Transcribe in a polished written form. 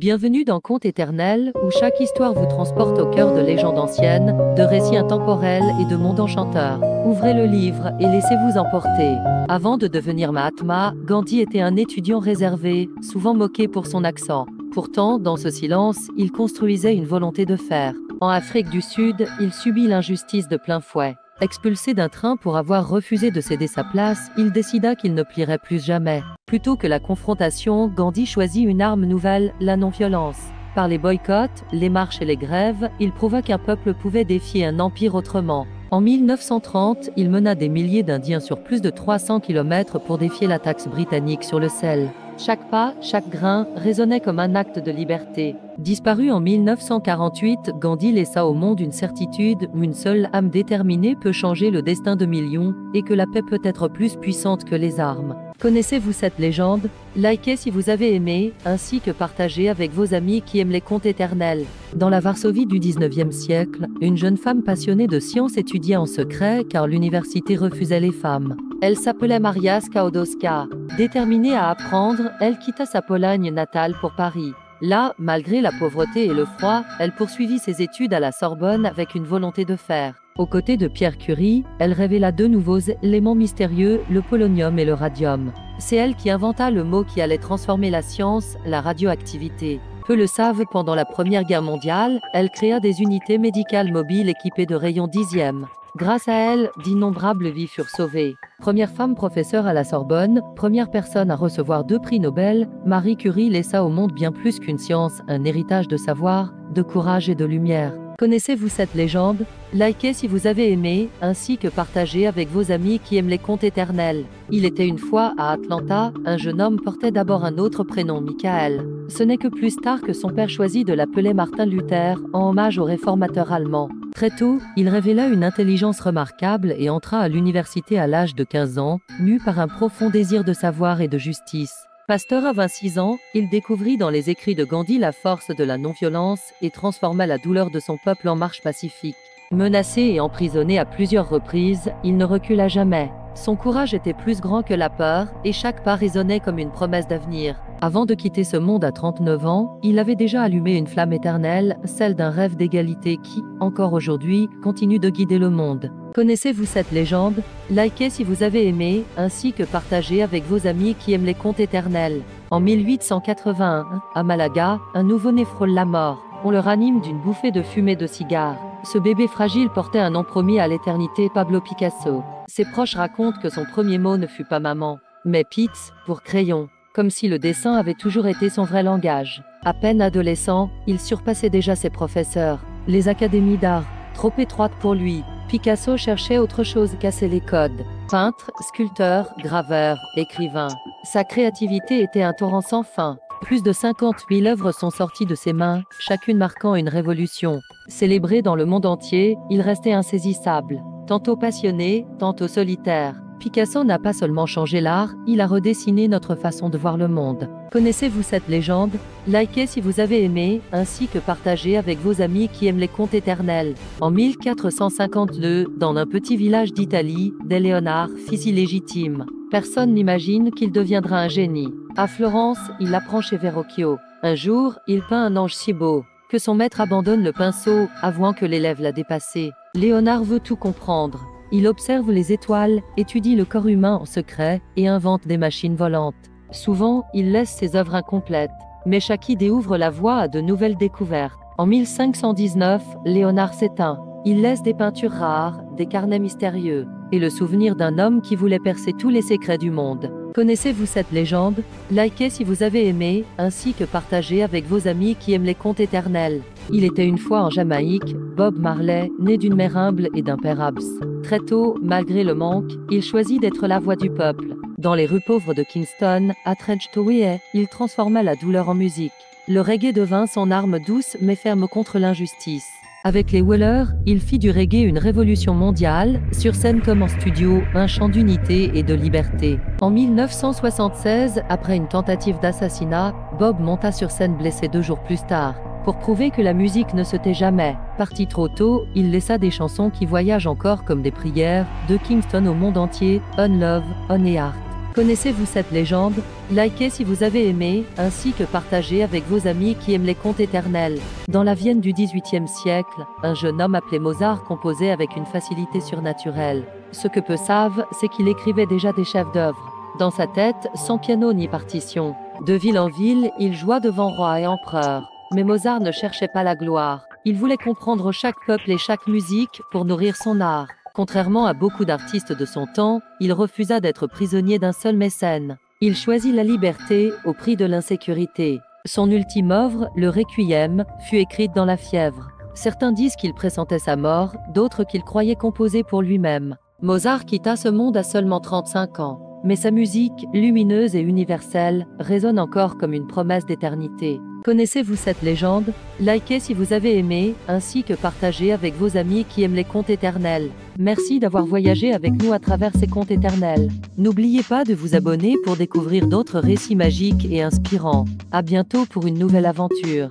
Bienvenue dans Contes éternels, où chaque histoire vous transporte au cœur de légendes anciennes, de récits intemporels et de mondes enchanteurs. Ouvrez le livre et laissez-vous emporter. Avant de devenir Mahatma, Gandhi était un étudiant réservé, souvent moqué pour son accent. Pourtant, dans ce silence, il construisait une volonté de fer. En Afrique du Sud, il subit l'injustice de plein fouet. Expulsé d'un train pour avoir refusé de céder sa place, il décida qu'il ne plierait plus jamais. Plutôt que la confrontation, Gandhi choisit une arme nouvelle, la non-violence. Par les boycotts, les marches et les grèves, il prouva qu'un peuple pouvait défier un empire autrement. En 1930, il mena des milliers d'Indiens sur plus de 300 km pour défier la taxe britannique sur le sel. Chaque pas, chaque grain résonnait comme un acte de liberté. Disparu en 1948, Gandhi laissa au monde une certitude, une seule âme déterminée peut changer le destin de millions, et que la paix peut être plus puissante que les armes. Connaissez-vous cette légende? Likez si vous avez aimé, ainsi que partagez avec vos amis qui aiment les contes éternels. Dans la Varsovie du 19e siècle, une jeune femme passionnée de science étudiait en secret car l'université refusait les femmes. Elle s'appelait Maria Skłodowska. Déterminée à apprendre, elle quitta sa Pologne natale pour Paris. Là, malgré la pauvreté et le froid, elle poursuivit ses études à la Sorbonne avec une volonté de fer. Aux côtés de Pierre Curie, elle révéla deux nouveaux éléments mystérieux, le polonium et le radium. C'est elle qui inventa le mot qui allait transformer la science, la radioactivité. Peu le savent, pendant la Première Guerre mondiale, elle créa des unités médicales mobiles équipées de rayons dixièmes. Grâce à elle, d'innombrables vies furent sauvées. Première femme professeure à la Sorbonne, première personne à recevoir 2 prix Nobel, Marie Curie laissa au monde bien plus qu'une science, un héritage de savoir, de courage et de lumière. Connaissez-vous cette légende? Likez si vous avez aimé, ainsi que partagez avec vos amis qui aiment les contes éternels. Il était une fois, à Atlanta, un jeune homme portait d'abord un autre prénom, Michael. Ce n'est que plus tard que son père choisit de l'appeler Martin Luther, en hommage au réformateur allemand. Très tôt, il révéla une intelligence remarquable et entra à l'université à l'âge de 15 ans, mu par un profond désir de savoir et de justice. Pasteur à 26 ans, il découvrit dans les écrits de Gandhi la force de la non-violence et transforma la douleur de son peuple en marche pacifique. Menacé et emprisonné à plusieurs reprises, il ne recula jamais. Son courage était plus grand que la peur, et chaque pas résonnait comme une promesse d'avenir. Avant de quitter ce monde à 39 ans, il avait déjà allumé une flamme éternelle, celle d'un rêve d'égalité qui, encore aujourd'hui, continue de guider le monde. Connaissez-vous cette légende? Likez si vous avez aimé, ainsi que partagez avec vos amis qui aiment les contes éternels. En 1881, à Malaga, un nouveau-né frôle la mort. On le ranime d'une bouffée de fumée de cigare. Ce bébé fragile portait un nom promis à l'éternité, Pablo Picasso. Ses proches racontent que son premier mot ne fut pas maman, mais Pitts, pour crayon, comme si le dessin avait toujours été son vrai langage. À peine adolescent, il surpassait déjà ses professeurs. Les académies d'art, trop étroites pour lui, Picasso cherchait autre chose, casser les codes. Peintre, sculpteur, graveur, écrivain. Sa créativité était un torrent sans fin. Plus de 50 000 œuvres sont sorties de ses mains, chacune marquant une révolution. Célébré dans le monde entier, il restait insaisissable. Tantôt passionné, tantôt solitaire. Picasso n'a pas seulement changé l'art, il a redessiné notre façon de voir le monde. Connaissez-vous cette légende? Likez si vous avez aimé, ainsi que partagez avec vos amis qui aiment les contes éternels. En 1452, dans un petit village d'Italie, dès Léonard, fils illégitime. Personne n'imagine qu'il deviendra un génie. À Florence, il apprend chez Verrocchio. Un jour, il peint un ange si beau que son maître abandonne le pinceau, avouant que l'élève l'a dépassé. Léonard veut tout comprendre. Il observe les étoiles, étudie le corps humain en secret et invente des machines volantes. Souvent, il laisse ses œuvres incomplètes, mais chaque idée ouvre la voie à de nouvelles découvertes. En 1519, Léonard s'éteint. Il laisse des peintures rares, des carnets mystérieux, et le souvenir d'un homme qui voulait percer tous les secrets du monde. Connaissez-vous cette légende? Likez si vous avez aimé, ainsi que partagez avec vos amis qui aiment les contes éternels. Il était une fois en Jamaïque, Bob Marley, né d'une mère humble et d'un père abs. Très tôt, malgré le manque, il choisit d'être la voix du peuple. Dans les rues pauvres de Kingston, à Trejtowie, il transforma la douleur en musique. Le reggae devint son arme douce mais ferme contre l'injustice. Avec les Wailers, il fit du reggae une révolution mondiale, sur scène comme en studio, un chant d'unité et de liberté. En 1976, après une tentative d'assassinat, Bob monta sur scène blessé 2 jours plus tard. Pour prouver que la musique ne se tait jamais. Parti trop tôt, il laissa des chansons qui voyagent encore comme des prières, de Kingston au monde entier, On Love, On Heart. Connaissez-vous cette légende? Likez si vous avez aimé, ainsi que partagez avec vos amis qui aiment les contes éternels. Dans la Vienne du XVIIIe siècle, un jeune homme appelé Mozart composait avec une facilité surnaturelle. Ce que peu savent, c'est qu'il écrivait déjà des chefs-d'œuvre. Dans sa tête, sans piano ni partition. De ville en ville, il joua devant rois et empereurs. Mais Mozart ne cherchait pas la gloire. Il voulait comprendre chaque peuple et chaque musique pour nourrir son art. Contrairement à beaucoup d'artistes de son temps, il refusa d'être prisonnier d'un seul mécène. Il choisit la liberté au prix de l'insécurité. Son ultime œuvre, le Requiem, fut écrite dans la fièvre. Certains disent qu'il pressentait sa mort, d'autres qu'il croyait composer pour lui-même. Mozart quitta ce monde à seulement 35 ans. Mais sa musique, lumineuse et universelle, résonne encore comme une promesse d'éternité. Connaissez-vous cette légende? Likez si vous avez aimé, ainsi que partagez avec vos amis qui aiment les contes éternels. Merci d'avoir voyagé avec nous à travers ces contes éternels. N'oubliez pas de vous abonner pour découvrir d'autres récits magiques et inspirants. À bientôt pour une nouvelle aventure.